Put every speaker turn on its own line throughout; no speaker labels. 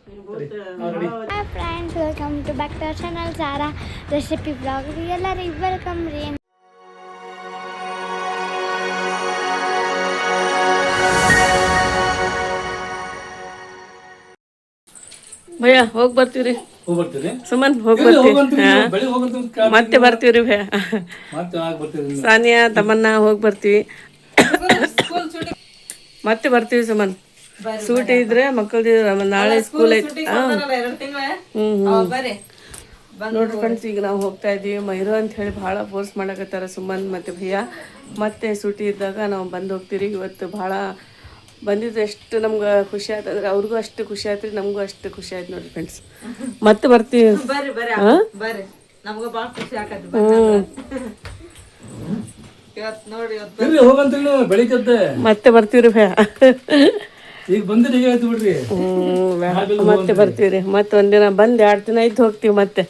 Hi friends, welcome to back to our channel Zara Recipe Vlog. ಎಲ್ಲರಿಗೂ welcome ರೀ.
ಭಯ್ಯ ಹೋಗಿ ಬರ್ತೀವ್ರಿ. ಸುಮನ್ ಹೋಗಿ ಬರ್ತೀವಿ. ಮತ್ತೆ ಬರ್ತೀವ್ರಿ ಭಯ್ಯ. ಸಾನಿಯಾ ತಮ್ಮನ್ನ ಹೋಗಿ ಬರ್ತೀವಿ. ಮತ್ತೆ ಬರ್ತೀವಿ ಸುಮನ್. ಸೂಟಿ ಇದ್ರೆ ಮಕ್ಕಳದ್ದು ನಾಳೆ ಸ್ಕೂಲ್ ಐತಿ. ನೋಡ್ರಿ ಫ್ರೆಂಡ್ಸ್, ಈಗ ನಾವು ಹೋಗ್ತಾ ಇದ್ದೀವಿ. ಮೈರು ಅಂತ ಹೇಳಿ ಭಾಳ ಫೋರ್ಸ್ ಮಾಡಕತ್ತಾರ ಸುಮನ್ ಮತ್ತು ಭಯ್ಯ. ಮತ್ತೆ ಸೂಟಿ ಇದ್ದಾಗ ನಾವು ಬಂದು ಹೋಗ್ತೀರಿ. ಇವತ್ತು ಭಾಳ ಬಂದಿದ್ದು ಎಷ್ಟು ನಮ್ಗೆ ಖುಷಿ ಆಯ್ತು ಅಂದ್ರೆ ಅವ್ರಿಗೂ ಅಷ್ಟು ಖುಷಿ ಆಯ್ತು ರೀ, ನಮಗೂ ಅಷ್ಟು ಖುಷಿ ಆಯ್ತು ನೋಡ್ರಿ ಫ್ರೆಂಡ್ಸ್. ಮತ್ತೆ ಬರ್ತೀವಿ. ಮತ್ತೆ ಬರ್ತೀವ್ರಿ ಭಯ. ಮತ್ತೆ ಬರ್ತೀವ್ರಿ. ಮತ್ತೆ ಒಂದಿನ ಬಂದು 2 ದಿನ ಇದ್ದು ಹೋಗ್ತೀವಿ. ಮತ್ತೆ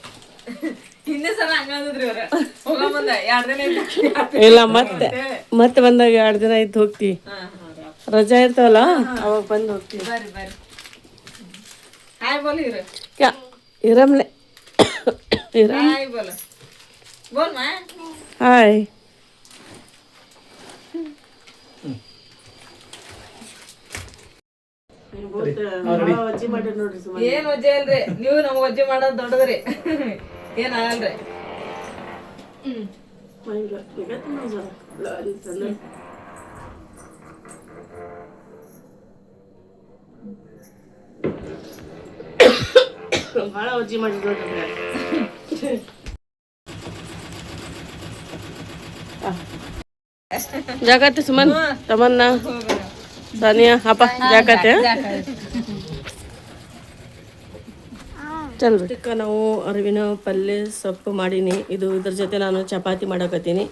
ಇಲ್ಲ ಮತ್ತೆ ಬಂದಾಗ 2 ದಿನ ಇದ್ದು ಹೋಗ್ತೀವಿ. ರಜಾ ಇರ್ತಾವಲ್ಲ ಅವಾಗ ಬಂದು ಹೋಗ್ತೀವಿ. ಇರಮ್ಲೆ ಹಾಯ್.
ಏನ್ ವಜ್ಜೆ ಅಲ್ರಿ, ನೀವು ನಮ್ಗೆ ವಜ್ಜೆ ಮಾಡೋದು ದೊಡ್ಡದ್ರಿ. ಏನ್ ಆಗಲ್ರಿ.
ಭಾಳ ವಜ್ಜಿ ಮಾಡಿದ್ ನೋಡ್ರಿ. ಜಾಗತ್ತೆ ಸುಮನ್ ತಮನ್ನ ಸಾನಿಯಾ ಅಪ್ಪ ಜಾಗತ್ತೆ ಚಲ್ರಿ. ನಾವು ಅರಿವಿನ ಪಲ್ಯ ಸೊಪ್ಪು ಮಾಡೀನಿ. ಇದ್ರ ಜೊತೆ ನಾನು ಚಪಾತಿ ಮಾಡಕತ್ತೀನಿ.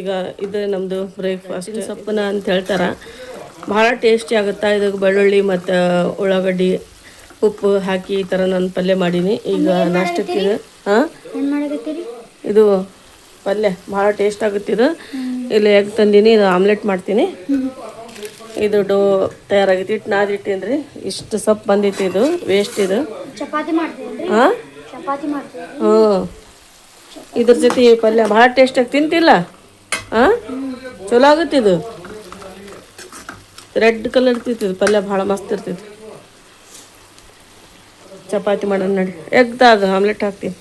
ಈಗ ಇದು ನಮ್ಮದು ಬ್ರೇಕ್ಫಾಸ್ಟ್. ಸೊಪ್ಪನ್ನ ಅಂತ ಹೇಳ್ತಾರೆ, ಭಾಳ ಟೇಸ್ಟಿ ಆಗುತ್ತಾ. ಇದಕ್ಕೆ ಬೆಳ್ಳುಳ್ಳಿ ಮತ್ತು ಉಳ್ಳಾಗಡ್ಡಿ ಉಪ್ಪು ಹಾಕಿ ಈ ಥರ ನಾನು ಪಲ್ಯ ಮಾಡೀನಿ. ಈಗ ನಾಷ್ಟಕ್ಕೆ ಇದು ಪಲ್ಯ ಭಾಳ ಟೇಸ್ಟ್ ಆಗುತ್ತಿದ್ದು. ಇಲ್ಲಿ ಎಗ್ ತಂದೀನಿ, ಇದು ಆಮ್ಲೆಟ್ ಮಾಡ್ತೀನಿ. ಇದು ಡೋ ತಯಾರಾಗೈತಿ. ಹಿಟ್ಟು ನಾದಿಟ್ಟೇನಿ ರೀ. ಇಷ್ಟು ಸೊಪ್ಪು ಬಂದೈತಿ. ಇದು ವೇಸ್ಟ್. ಇದು ಹಾಂ ಹ್ಞೂ. ಇದ್ರ ಜೊತೆ ಈ ಪಲ್ಯ ಭಾಳ ಟೇಸ್ಟಾಗಿ ತಿಂತಿಲ್ಲ. ಹಾಂ ಚಲೋ ಆಗುತ್ತಿದು. ರೆಡ್ ಕಲರ್ ಇರ್ತಿತ್ತು ಪಲ್ಯ, ಭಾಳ ಮಸ್ತ್ ಇರ್ತಿತ್ತು. ಚಪಾತಿ ಮಾಡೋಣ ನೋಡಿ. ಎಗ್ದಾಗ ಆಮ್ಲೆಟ್ ಹಾಕ್ತೀನಿ.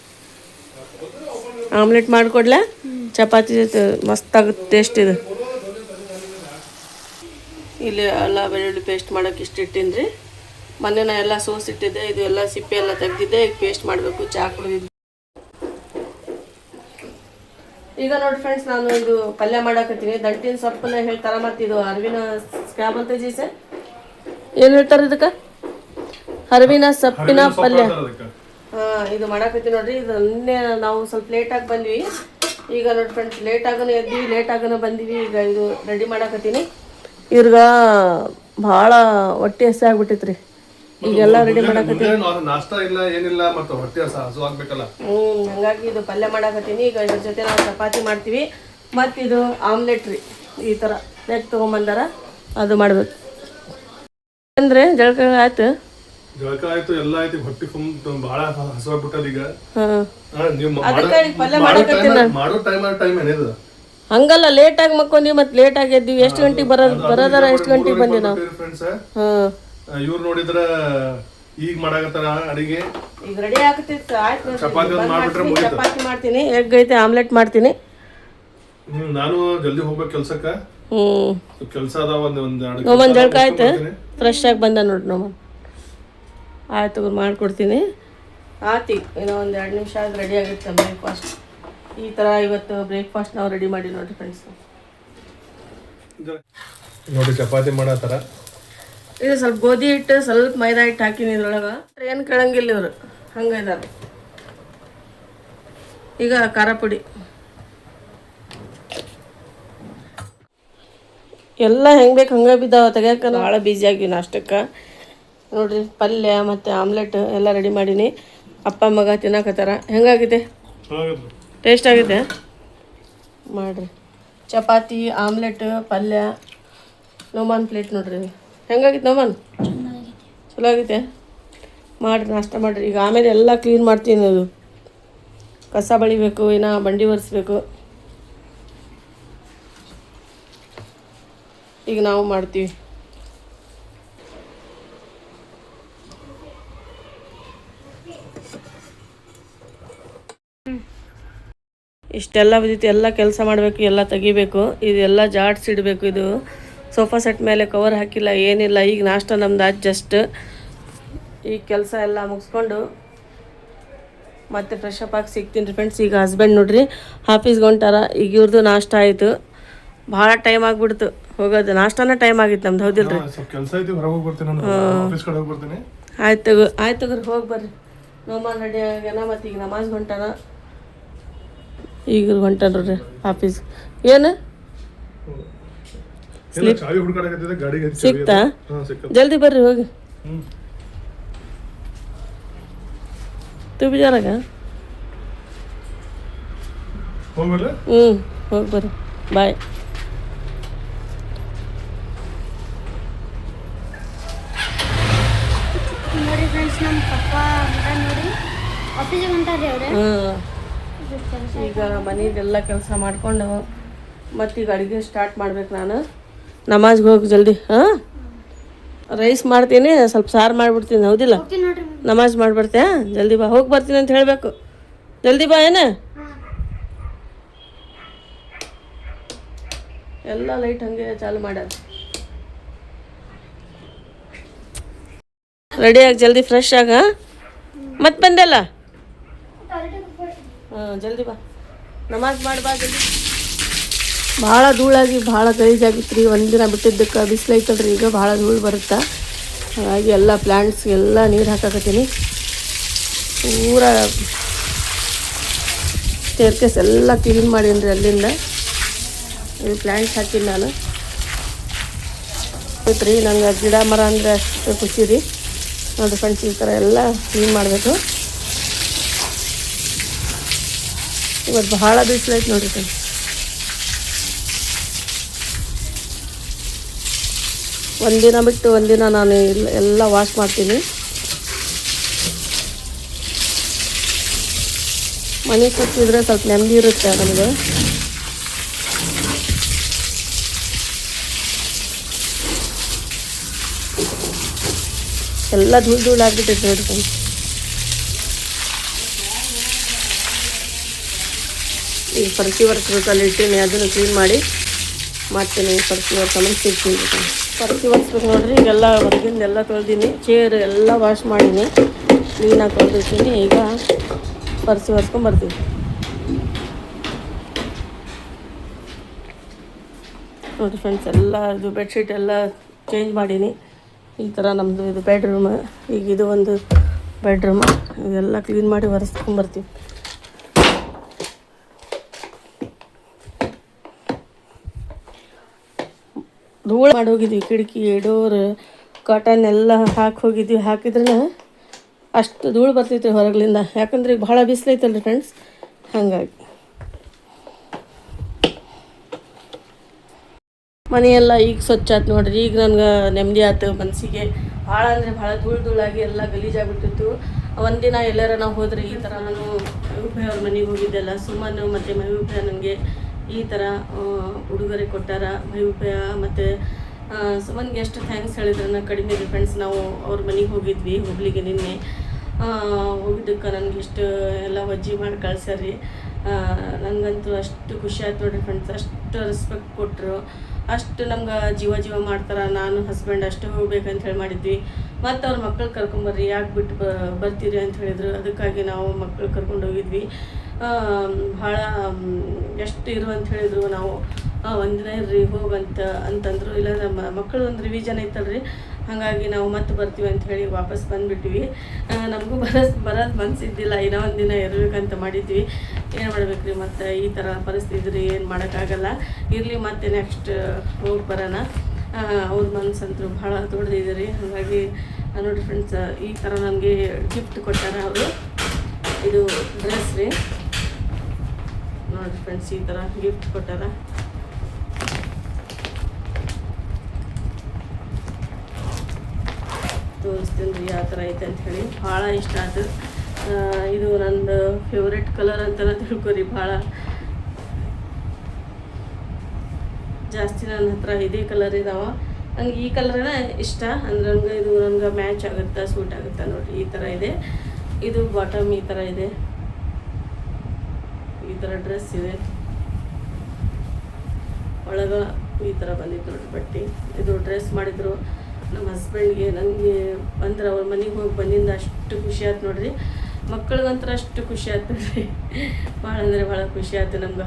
ಆಮ್ಲೆಟ್ ಮಾಡಿಕೊಡ್ಲಾ? ಚಪಾತಿ ಜೊತೆ ಮಸ್ತ್ ಆಗುತ್ತೆ ಟೇಸ್ಟ್ ಇದು. ಇಲ್ಲಿ ಎಲ್ಲ ಬೆಳ್ಳುಳ್ಳಿ ಪೇಸ್ಟ್ ಮಾಡೋಕೆ ಇಷ್ಟು ಇಟ್ಟೀನಿ ರೀ. ಮೊನ್ನೆ ನಾ ಎಲ್ಲ ಸೋಸಿಟ್ಟಿದ್ದೆ. ಇದು ಎಲ್ಲ ಸಿಪ್ಪೆ ಎಲ್ಲ ತೆಗ್ದಿದ್ದೆ. ಈಗ ಪೇಸ್ಟ್ ಮಾಡಬೇಕು. ಚಹಾ ಕುಡಿದಿದ್ದೆ. ಈಗ ನೋಡಿ ಫ್ರೆಂಡ್ಸ್, ನಾನು ಇದು ಪಲ್ಯ ಮಾಡಾಕತ್ತೀನಿ. ದಂಟಿನ ಸೊಪ್ಪನ್ನ ಹೇಳ್ತಾರ. ಮತ್ತು ಇದು ಅರಿವಿನ ಸ್ಕ್ಯಾಬ್ ಅಂತ ಜಿ ಸರ್ ಏನು ಹೇಳ್ತಾರೆ ಇದಕ್ಕೆ? ಅರಿವಿನ ಸೊಪ್ಪಿನ ಪಲ್ಯ. ಹಾಂ, ಇದು ಮಾಡಾಕತ್ತೀನಿ ನೋಡ್ರಿ. ಇದು ನಿನ್ನೆ ನಾವು ಸ್ವಲ್ಪ ಲೇಟಾಗಿ ಬಂದ್ವಿ. ಈಗ ನೋಡಿ ಫ್ರೆಂಡ್ಸ್, ಲೇಟಾಗನ ಎದ್ವಿ, ಲೇಟಾಗನ ಬಂದಿವಿ. ಈಗ ಇದು ರೆಡಿ ಮಾಡಾಕತ್ತೀನಿ. ಇವ್ರಿಗ ಭಾಳ ಹೊಟ್ಟೆ ಹಸಿ ಆಗ್ಬಿಟ್ಟೈತ್ರಿ. ಈಗೆಲ್ಲ ರೆಡಿ ಮಾಡಾಕತ್ತೀನಿ. ಹಂಗಾಗಿ ಇದು ಪಲ್ಯ ಮಾಡಾಕತ್ತೀನಿ. ಈಗ ಇದ್ರ ಜೊತೆ ನಾವು ಚಪಾತಿ ಮಾಡ್ತೀವಿ. ಮತ್ತು ಇದು ಆಮ್ಲೆಟ್ ರೀ. ಈ ಥರ ನೆಕ್ ತೊಗೊಂಬಂದಾರ, ಅದು ಮಾಡ್ಬೇಕು. ಅಂದ್ರೆ ಜಳಕ ಆಯ್ತು,
ಎಲ್ಲ ಆಯ್ತು. ಹೊಟ್ಟೆ ಬಹಳ ಹಸುವಾಗ್ಬಿಟ್ಟದ ಈಗ.
ಹಂಗಲ್ಲ, ಲೇಟಾಗಿ ಮಕ್ಕೊಂಡಿ ಮತ್ತೆ ಲೇಟಾಗಿ ಎದ್ದಿವಿ. ಎಷ್ಟು ಗಂಟೆಗೆ ಬರೋದಾರ? ಎಷ್ಟು ಗಂಟೆಗೆ ಬಂದಿ ನಾವು?
ಇವ್ರು ನೋಡಿದ್ರ ಈಗ ಮಾಡಾಕತ್ತಾರ ಅಡಿಗೆ.
ಈಗ ರೆಡಿ ಆಗ್ತಿತ್ತು. ಆಯ್ತು, ಚಪಾತಿ ಮಾಡ್ತೀನಿ, ಎಗ್ ಐತೆ, ಆಮ್ಲೆಟ್ ಮಾಡ್ತೀನಿ.
ನಾನು ಜಲ್ದಿ ಹೋಗ್ಬೇಕು ಕೆಲ್ಸಕ್ಕ. ಕೆಲ್ಸ ಅದಾವ.
ನೋಮನ್ ಜಳಕ ಆಯ್ತು, ಫ್ರೆಶ್ ಆಗಿ ಬಂದ ನೋಡ್ರಿ ನೋಮನ್. ಆಯ್ತು, ಮಾಡ್ಕೊಡ್ತೀನಿ. ಆತಿ ಏನೋ ಒಂದು 2 ನಿಮಿಷ ಆಗಿ ರೆಡಿ ಆಗುತ್ತೆ ಬ್ರೇಕ್ಫಾಸ್ಟ್. ಈ ಥರ ಇವತ್ತು ಬ್ರೇಕ್ಫಾಸ್ಟ್ ನಾವು ರೆಡಿ ಮಾಡಿ ನೋಡ್ರಿ ಫ್ರೆಂಡ್ಸ್.
ನೋಡಿ ಚಪಾತಿ ಮಾಡತ್ತಾರ.
ಇದು ಸ್ವಲ್ಪ ಗೋಧಿ ಹಿಟ್ಟು, ಸ್ವಲ್ಪ ಮೈದಾ ಹಿಟ್ಟು ಹಾಕಿನಿ ಇದ್ರೊಳಗೆ. ಏನು ಕೇಳಂಗಿಲ್ಲ ಇವರು, ಹಂಗೆ ಇದಾರೆ. ಈಗ ಖಾರ ಪುಡಿ ಎಲ್ಲ ಹೆಂಗೆ ಬೇಕು ಹಂಗೆ ಬಿದ್ದಾವ. ತೆಗಿಯೋಕೆ ಭಾಳ ಬಿಸಿ ಆಗಿವಿ ನಾಷ್ಟಕ್ಕೆ. ನೋಡ್ರಿ, ಪಲ್ಯ ಮತ್ತು ಆಮ್ಲೆಟ್ ಎಲ್ಲ ರೆಡಿ ಮಾಡೀನಿ. ಅಪ್ಪ ಮಗ ತಿನ್ನಕತ್ತಾರ. ಹೆಂಗಾಗಿದೆ? ಟೇಸ್ಟ್ ಆಗಿದೆ ಮಾಡಿರಿ. ಚಪಾತಿ, ಆಮ್ಲೆಟ್, ಪಲ್ಯ. ನೋಮನ್ ಪ್ಲೇಟ್ ನೋಡ್ರಿ ಹೆಂಗಾಗಿತ್ತು ನೋಮನ್? ಚಲೋ ಆಗೈತೆ. ಮಾಡಿರಿ, ನಾಷ್ಟ ಮಾಡಿರಿ. ಈಗ ಆಮೇಲೆ ಎಲ್ಲ ಕ್ಲೀನ್ ಮಾಡ್ತೀನಿ. ಅದು ಕಸ ಬಳಿಬೇಕು, ಇನ್ನು ಬಂಡಿ ಒರೆಸ್ಬೇಕು. ಈಗ ನಾವು ಮಾಡ್ತೀವಿ. ಇಷ್ಟೆಲ್ಲ ಬಿದ್ದಿತ್ತು, ಎಲ್ಲ ಕೆಲಸ ಮಾಡಬೇಕು, ಎಲ್ಲ ತೆಗಿಬೇಕು. ಇದೆಲ್ಲ ಜಾಡ್ಸಿಡಬೇಕು. ಇದು ಸೋಫಾ ಸೆಟ್ ಮೇಲೆ ಕವರ್ ಹಾಕಿಲ್ಲ, ಏನಿಲ್ಲ. ಈಗ ನಾಷ್ಟ ನಮ್ದು ಆಯ್ತು ಜಸ್ಟ್. ಈಗ ಕೆಲಸ ಎಲ್ಲ ಮುಗಿಸ್ಕೊಂಡು ಮತ್ತೆ ಫ್ರೆಶ್ ಅಪ್ ಆಗಿ ಸಿಗ್ತೀನಿ ರೀ ಫ್ರೆಂಡ್ಸ್. ಈಗ ಹಸ್ಬೆಂಡ್ ನೋಡ್ರಿ ಆಫೀಸ್ಗೆ ಹೊಂಟಾರ. ಈಗ ಇವ್ರದ್ದು ನಾಷ್ಟ ಆಯಿತು. ಭಾಳ ಟೈಮ್ ಆಗಿಬಿಡ್ತು ಹೋಗೋದು. ನಾಷ್ಟನೇ ಟೈಮ್ ಆಗಿತ್ತು ನಮ್ದು, ಹೌದಿಲ್ಲ ರೀ?
ಸ್ವಲ್ಪ ಕೆಲಸ ಐತಿ, ಹೊರಗೆ ಹೋಗಿ ಬರ್ತೀನಿ, ನಾನು ಆಫೀಸ್ ಕಡೆ ಹೋಗಿ ಬರ್ತೀನಿ.
ಆಯ್ತು ತಗೋರಿ, ಹೋಗಿ ಬರ್ರಿ. ನೋಮಾನ್ ರೆಡಿ ಆಗ್ಯಾನ. ಮತ್ತು ಈಗ ನಮಾಜ್ ಹೊಂಟಾನ. ಈಗ ಹೊಂಟಾನ್ರಿ ಆಫೀಸ್. ಏನು ಸಿಕ್ತಾ? ಜಲ್ದಿ ಬರ್ರಿ, ಹೋಗಿ. ತು ಬಿಜಾರಾಗ ಹೋಗಿ ಬರ್ರಿ. ಬಾಯ್.
ನೋಡಿ ಫ್ರೆಂಡ್ಸ್, ನಮ್ಮ ಪಪ್ಪ ನೋಡಿ ಆಫೀಸಿಗೆ ಹೊಂಟಾರ್ರಿ ಅವ್ರೆ.
ಈಗ ಮನೆಯದೆಲ್ಲ ಕೆಲಸ ಮಾಡಿಕೊಂಡು ಮತ್ತೀಗ ಅಡುಗೆ ಸ್ಟಾರ್ಟ್ ಮಾಡ್ಬೇಕು. ನಾನು ನಮಾಜ್ಗೆ ಹೋಗಿ ಜಲ್ದಿ. ರೈಸ್ ಮಾಡ್ತೀನಿ, ಸ್ವಲ್ಪ ಸಾರು ಮಾಡಿಬಿಡ್ತೀನಿ, ಹೌದಿಲ್ಲ? ನಮಾಜ್ ಮಾಡಿಬಿಡ್ತೆ. ಜಲ್ದಿ ಬಾ, ಹೋಗಿ ಬರ್ತೀನಿ ಅಂತ ಹೇಳಬೇಕು. ಜಲ್ದಿ ಬಾ. ಏನು ಎಲ್ಲ ಲೈಟ್ ಹಂಗೆ ಚಾಲು ಮಾಡ್ಯಾರ. ರೆಡಿಯಾಗಿ ಜಲ್ದಿ ಫ್ರೆಶ್ ಆಗ. ಮತ್ತೆ ಬಂದಲ್ಲ, ಜಲ್ದಿ ಬಾ, ನಮಾಜ್ ಮಾಡಿ ಬಾ ಜಲ್ದಿ. ಭಾಳ ಧೂಳಾಗಿ ಭಾಳ ಗಲೀಜಾಗಿತ್ತು ರೀ. ಒಂದಿನ ಬಿಟ್ಟಿದ್ದಕ್ಕೆ ಬಿಸಿಲೈತಲ್ರಿ, ಈಗ ಭಾಳ ಧೂಳು ಬರುತ್ತೆ. ಹಾಗಾಗಿ ಎಲ್ಲ ಪ್ಲ್ಯಾಂಟ್ಸ್ಗೆಲ್ಲ ನೀರು ಹಾಕಾಕತ್ತೀನಿ. ಪೂರ ಸ್ಟೇರ್ಕೇಸ್ ಎಲ್ಲ ಕ್ಲೀನ್ ಮಾಡೀನಿ ರೀ ಅಲ್ಲಿಂದ. ಇದು ಪ್ಲ್ಯಾಂಟ್ಸ್ ಹಾಕಿನಿ ನಾನು. ರೀ ನಂಗೆ ಗಿಡ ಮರ ಅಂದರೆ ಅಷ್ಟು ಖುಷಿ ರೀ. ನೋಡಿ ಫ್ರೆಂಡ್ಸ್, ಈ ಥರ ಎಲ್ಲ ಕ್ಲೀನ್ ಮಾಡಬೇಕು. ಇವತ್ತು ಭಾಳ ಬಿಸಿಲೈತೆ ನೋಡಿರಿ ಫ್ರೆಂಡ್ಸ್. ಒಂದಿನ ಬಿಟ್ಟು ಒಂದಿನ ನಾನು ಎಲ್ಲ ವಾಶ್ ಮಾಡ್ತೀನಿ. ಮನೆ ಕೂತಿದ್ರೆ ಸ್ವಲ್ಪ ನೆಮ್ಮದಿ ಇರುತ್ತೆ ನಮಗೆ. ಎಲ್ಲ ಧೂಳು ಆಗ್ಬಿಟ್ಟೈತೆ ನೋಡಿ ಫ್ರೆಂಡ್ಸ್. ಈಗ ಪರ್ಸಿ ಒರೆಸ್ಬೇಕಲ್ಲಿ ಇಟ್ಟೀನಿ, ಅದನ್ನು ಕ್ಲೀನ್ ಮಾಡಿ ಮಾಡ್ತೀನಿ. ಪರ್ಸಿ ಒರೆಸ್ಕೊಂಡು ಸಿಗ್ತೀನಿ. ಪರ್ಸಿ ಒರೆಸ್ಬೇಕು ನೋಡ್ರಿ. ಈಗೆಲ್ಲ ಹೊರಗಿಂದ ಎಲ್ಲ ತೊಳೆದೀನಿ, ಚೇರ್ ಎಲ್ಲ ವಾಶ್ ಮಾಡೀನಿ, ಕ್ಲೀನಾಗಿ ತೊಳೆದಿರ್ತೀನಿ. ಈಗ ಪರ್ಸಿ ಒರೆಸ್ಕೊಂಬರ್ತೀನಿ. ನೋಡಿ ಫ್ರೆಂಡ್ಸ್, ಎಲ್ಲ ಇದು ಬೆಡ್ಶೀಟ್ ಎಲ್ಲ ಚೇಂಜ್ ಮಾಡೀನಿ. ಈ ಥರ ನಮ್ಮದು ಇದು ಬೆಡ್ರೂಮ್. ಈಗ ಇದು ಒಂದು ಬೆಡ್ರೂಮ್. ಇದೆಲ್ಲ ಕ್ಲೀನ್ ಮಾಡಿ ಒರೆಸ್ಕೊಂಬರ್ತೀವಿ. ಧೂಳು ಮಾಡಿ ಹೋಗಿದ್ವಿ. ಕಿಟಕಿ ಡೋರ್ ಕಾಟನ್ ಎಲ್ಲ ಹಾಕಿ ಹೋಗಿದ್ವಿ. ಹಾಕಿದ್ರೆ ಅಷ್ಟು ಧೂಳು ಬರ್ತೈತೆ ಹೊರಗಲಿಂದ. ಯಾಕಂದ್ರೆ ಈಗ ಭಾಳ ಬಿಸಿಲೈತಲ್ರಿ ಫ್ರೆಂಡ್ಸ್, ಹಾಗಾಗಿ ಮನೆಯೆಲ್ಲ ಈಗ ಸ್ವಚ್ಛ ಆಯ್ತು ನೋಡ್ರಿ. ಈಗ ನನಗೆ ನೆಮ್ಮದಿ ಆಯ್ತು ಮನಸ್ಸಿಗೆ. ಭಾಳ ಅಂದರೆ ಭಾಳ ಧೂಳಾಗಿ ಎಲ್ಲ ಗಲೀಜಾಗ್ಬಿಟ್ಟಿತ್ತು. ಒಂದಿನ ಎಲ್ಲಾರ ನಾವು ಹೋದರೆ ಈ ಥರ ನಾನು ಮಹಿಭಯ ಅವ್ರ ಮನೆಗೆ ಹೋಗಿದ್ದೆಲ್ಲ. ಸುಮನ್ ಮತ್ತು ಮಹಿಭಯ ನನಗೆ ಈ ಥರ ಉಡುಗೊರೆ ಕೊಟ್ಟಾರ. ಮಹಿಭಯ ಮತ್ತು ಸುಮನ್ಗೆ ಎಷ್ಟು ಥ್ಯಾಂಕ್ಸ್ ಹೇಳಿದ್ರೆ ಕಡಿಮೆ ಇದೆ ಫ್ರೆಂಡ್ಸ್. ನಾವು ಅವ್ರ ಮನೆಗೆ ಹೋಗಿದ್ವಿ ಹುಬ್ಳಿಗೆ ನಿನ್ನೆ. ಹೋಗಿದ್ದಕ್ಕೆ ನನಗೆ ಇಷ್ಟು ಎಲ್ಲ ವಜ್ಜಿ ಮಾಡಿ ಕಳ್ಸ್ಯಾರ್ರಿ. ನನಗಂತೂ ಅಷ್ಟು ಖುಷಿ ಆಯ್ತು ನೋಡಿರಿ ಫ್ರೆಂಡ್ಸ್. ಅಷ್ಟು ರೆಸ್ಪೆಕ್ಟ್ ಕೊಟ್ಟರು, ಅಷ್ಟು ನಮ್ಗೆ ಜೀವ ಮಾಡ್ತಾರೆ. ನಾನು ಹಸ್ಬೆಂಡ್ ಅಷ್ಟು ಹೋಗ್ಬೇಕಂತ ಹೇಳಿ ಮಾಡಿದ್ವಿ. ಮತ್ತು ಅವ್ರ ಮಕ್ಕಳು ಕರ್ಕೊಂಬರ್ರಿ, ಯಾಕೆ ಬಿಟ್ಟು ಬರ್ತೀರಿ ಅಂತ ಹೇಳಿದರು. ಅದಕ್ಕಾಗಿ ನಾವು ಮಕ್ಕಳು ಕರ್ಕೊಂಡು ಹೋಗಿದ್ವಿ. ಭಾಳ ಎಷ್ಟು ಇರು ಅಂತ ಹೇಳಿದರು. ನಾವು ಒಂದಿನ ಇರ್ರಿ ಅಂತಂದರು. ಇಲ್ಲ ನಮ್ಮ ಮಕ್ಕಳು ಒಂದು ರಿವಿಷನ್ ಐತಲ್ರಿ, ಹಾಗಾಗಿ ನಾವು ಮತ್ತೆ ಬರ್ತೀವಿ ಅಂತ ಹೇಳಿ ವಾಪಸ್ ಬಂದುಬಿಟ್ವಿ. ನಮಗೂ ಬರೋದು ಮನಸ್ಸಿದ್ದಿಲ್ಲ, ಇನ್ನೂ ಒಂದು ದಿನ ಇರಬೇಕಂತ ಮಾಡಿದ್ವಿ. ಏನು ಮಾಡ್ಬೇಕ್ರಿ, ಮತ್ತು ಈ ಥರ ಪರಿಸ್ಥಿತಿ ರೀ, ಏನು ಮಾಡೋಕ್ಕಾಗಲ್ಲ. ಇರಲಿ ಮತ್ತೆ ನೆಕ್ಸ್ಟ್ ಹೋಗಿ ಬರೋಣ. ಅವ್ರ ಮನಸ್ಸಂತೂ ಭಾಳ ದೊಡ್ಡದಿದೆ ರೀ. ಹಾಗಾಗಿ ನೋಡಿ ಫ್ರೆಂಡ್ಸ್, ಈ ಥರ ನನಗೆ ಗಿಫ್ಟ್ ಕೊಟ್ಟಾರ ಅವರು. ಇದು ಡ್ರೆಸ್ ರೀ ನೋಡಿ ಫ್ರೆಂಡ್ಸ್, ಈ ಥರ ಗಿಫ್ಟ್ ಕೊಟ್ಟಾರ. ತೋರಿಸ್ತೀನಿ ರೀ ಯಾವ ಥರ ಐತೆ ಅಂಥೇಳಿ. ಭಾಳ ಇಷ್ಟ ಆಯ್ತು. ಇದು ನಂದು ಫೇವ್ರೆಟ್ ಕಲರ್ ಅಂತಲೇ ತಿಳ್ಕೊರಿ. ಭಾಳ ಜಾಸ್ತಿ ನನ್ನ ಹತ್ರ ಇದೇ ಕಲರ್ ಇದಾವೆ. ನನಗೆ ಈ ಕಲರೇ ಇಷ್ಟ. ಅಂದ್ರೆ ನನಗೆ ಮ್ಯಾಚ್ ಆಗುತ್ತಾ, ಸೂಟ್ ಆಗುತ್ತಾ ನೋಡಿರಿ. ಈ ಥರ ಇದೆ. ಇದು ಬಾಟಮ್ ಈ ಥರ ಇದೆ. ಈ ಥರ ಡ್ರೆಸ್ ಇದೆ. ಒಳಗೆ ಈ ಥರ ಬಂದಿತ್ತು ನೋಡಿರಿ ಬಟ್ಟೆ. ಇದು ಡ್ರೆಸ್ ಮಾಡಿದ್ರು ನಮ್ಮ ಹಸ್ಬೆಂಡ್ಗೆ. ನನಗೆ ಅಂದ್ರೆ ಅವ್ರ ಮನೆಗೆ ಹೋಗಿ ಬಂದಿಂದ ಅಷ್ಟು ಖುಷಿ ಆಯ್ತು ನೋಡಿರಿ. ಮಕ್ಕಳಿಗಂತರ ಅಷ್ಟು ಖುಷಿ ಆಯ್ತು ನೋಡ್ರಿ. ಭಾಳ ಅಂದರೆ ಭಾಳ ಖುಷಿ ಆಯ್ತು ನಮ್ಗೆ.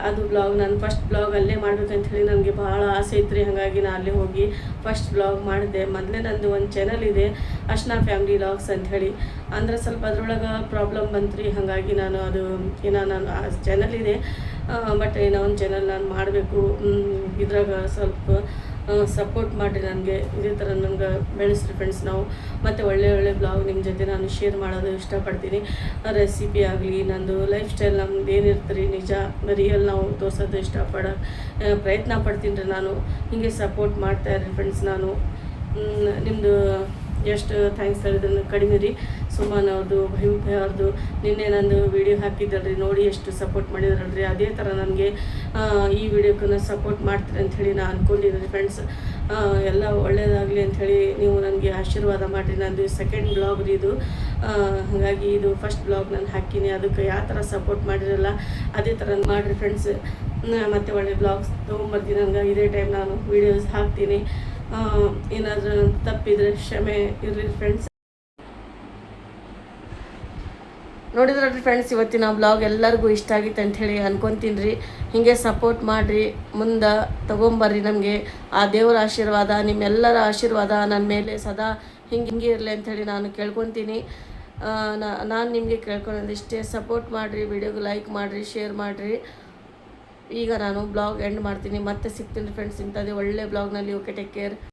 ಅದು ಬ್ಲಾಗ್ ನಾನು ಫಸ್ಟ್ ಬ್ಲಾಗ್ ಅಲ್ಲೇ ಮಾಡ್ಬೇಕಂತ ಹೇಳಿ ನನಗೆ ಭಾಳ ಆಸೆ ಇತ್ತು. ಹಾಗಾಗಿ ನಾನು ಅಲ್ಲೇ ಹೋಗಿ ಫಸ್ಟ್ ಬ್ಲಾಗ್ ಮಾಡಿದೆ. ಮೊದಲೇ ನಂದು ಒಂದು ಚಾನಲ್ ಇದೆ, ಅರ್ಶನಾ ಫ್ಯಾಮಿಲಿ ವ್ಲಾಗ್ಸ್ ಅಂಥೇಳಿ. ಅಂದ್ರೆ ಸ್ವಲ್ಪ ಅದ್ರೊಳಗೆ ಪ್ರಾಬ್ಲಮ್ ಬಂತು. ಹಾಗಾಗಿ ನಾನು ನಾನು ಆ ಚಾನಲ್ ಇದೆ, ಬಟ್ ಏನೋ ಒಂದು ಚಾನಲ್ ನಾನು ಮಾಡಬೇಕು. ಇದ್ರಾಗ ಸ್ವಲ್ಪ ಸಪೋರ್ಟ್ ಮಾಡಿರಿ ನನಗೆ. ಇದೇ ಥರ ನನಗೆ ಬೆಳೆಸ್ರಿ ಫ್ರೆಂಡ್ಸ್. ನಾವು ಮತ್ತು ಒಳ್ಳೆ ಬ್ಲಾಗ್ ನಿಮ್ಮ ಜೊತೆ ನಾನು ಶೇರ್ ಮಾಡೋದು ಇಷ್ಟಪಡ್ತೀನಿ. ರೆಸಿಪಿ ಆಗಲಿ, ನಂದು ಲೈಫ್ ಸ್ಟೈಲ್ ನಮ್ದು ಏನಿರ್ತೀರಿ ನಿಜ ರಿಯಲ್ ನಾವು ತೋರ್ಸೋದು ಪ್ರಯತ್ನ ಪಡ್ತೀನಿ ರೀ ನಾನು. ಹೀಗೆ ಸಪೋರ್ಟ್ ಮಾಡ್ತಾಯಿರಿ ಫ್ರೆಂಡ್ಸ್. ನಾನು ನಿಮ್ಮದು ಎಷ್ಟು ಥ್ಯಾಂಕ್ಸ್ ಹೇಳಿದ್ರು ಕಡಿಮೆ ರೀ. ಸುಮನ್ ಅವ್ರದ್ದು, ಭೈಮುಖ ಅವ್ರದ್ದು ನಿನ್ನೆ ನಂದು ವೀಡಿಯೋ ಹಾಕಿದ್ದಲ್ರಿ, ನೋಡಿ ಎಷ್ಟು ಸಪೋರ್ಟ್ ಮಾಡಿದ್ರಲ್ರಿ. ಅದೇ ಥರ ನನಗೆ ಈ ವಿಡಿಯೋಕ್ಕೂ ಸಪೋರ್ಟ್ ಮಾಡ್ತೀರಿ ಅಂಥೇಳಿ ನಾನು ಅಂದ್ಕೊಂಡಿದ್ದೀನಿ ಫ್ರೆಂಡ್ಸ್. ಎಲ್ಲ ಒಳ್ಳೆಯದಾಗಲಿ ಅಂಥೇಳಿ ನೀವು ನನಗೆ ಆಶೀರ್ವಾದ ಮಾಡಿರಿ. ನಂದು ಸೆಕೆಂಡ್ ಬ್ಲಾಗ್ ರೀ ಇದು. ಹಾಗಾಗಿ ಇದು ಫಸ್ಟ್ ಬ್ಲಾಗ್ ನಾನು ಹಾಕೀನಿ. ಅದಕ್ಕೆ ಯಾವ ಥರ ಸಪೋರ್ಟ್ ಮಾಡಿರಲ್ಲ ಅದೇ ಥರ ಮಾಡಿರಿ ಫ್ರೆಂಡ್ಸ್. ಮತ್ತು ಒಳ್ಳೆ ಬ್ಲಾಗ್ಸ್ ತೊಗೊಂಬರ್ತೀನಿ. ನನಗೆ ಇದೇ ಟೈಮ್ ನಾನು ವೀಡಿಯೋಸ್ ಹಾಕ್ತೀನಿ. ಏನಾದರೂ ತಪ್ಪಿದರೆ ಕ್ಷಮೆ ಇರಲಿ ಫ್ರೆಂಡ್ಸ್. ನೋಡಿದ್ರಿ ಫ್ರೆಂಡ್ಸ್, ಇವತ್ತಿನ ಬ್ಲಾಗ್ ಎಲ್ಲರಿಗೂ ಇಷ್ಟ ಆಗಿತ್ತು ಅಂಥೇಳಿ ಅನ್ಕೊತೀನಿ ರೀ. ಹೀಗೆ ಸಪೋರ್ಟ್ ಮಾಡಿರಿ, ಮುಂದೆ ತೊಗೊಂಬರ್ರಿ. ನಮಗೆ ಆ ದೇವರ ಆಶೀರ್ವಾದ, ನಿಮ್ಮೆಲ್ಲರ ಆಶೀರ್ವಾದ ನನ್ನ ಮೇಲೆ ಸದಾ ಹಿಂಗೆ ಇರಲಿ ಅಂಥೇಳಿ ನಾನು ಕೇಳ್ಕೊತೀನಿ. ನಾನು ನಿಮಗೆ ಕೇಳ್ಕೊಳೋದಿಷ್ಟೇ, ಸಪೋರ್ಟ್ ಮಾಡಿರಿ, ವಿಡಿಯೋಗೆ ಲೈಕ್ ಮಾಡಿರಿ, ಶೇರ್ ಮಾಡಿರಿ. ಈಗ ನಾನು ಬ್ಲಾಗ್ ಎಂಡ್ ಮಾಡ್ತೀನಿ. ಮತ್ತೆ ಸಿಗ್ತೀನಿ ಫ್ರೆಂಡ್ಸ್ ಇಂಥದ್ದೇ ಒಳ್ಳೆ ಬ್ಲಾಗ್ನಲ್ಲಿ. Okay, take care.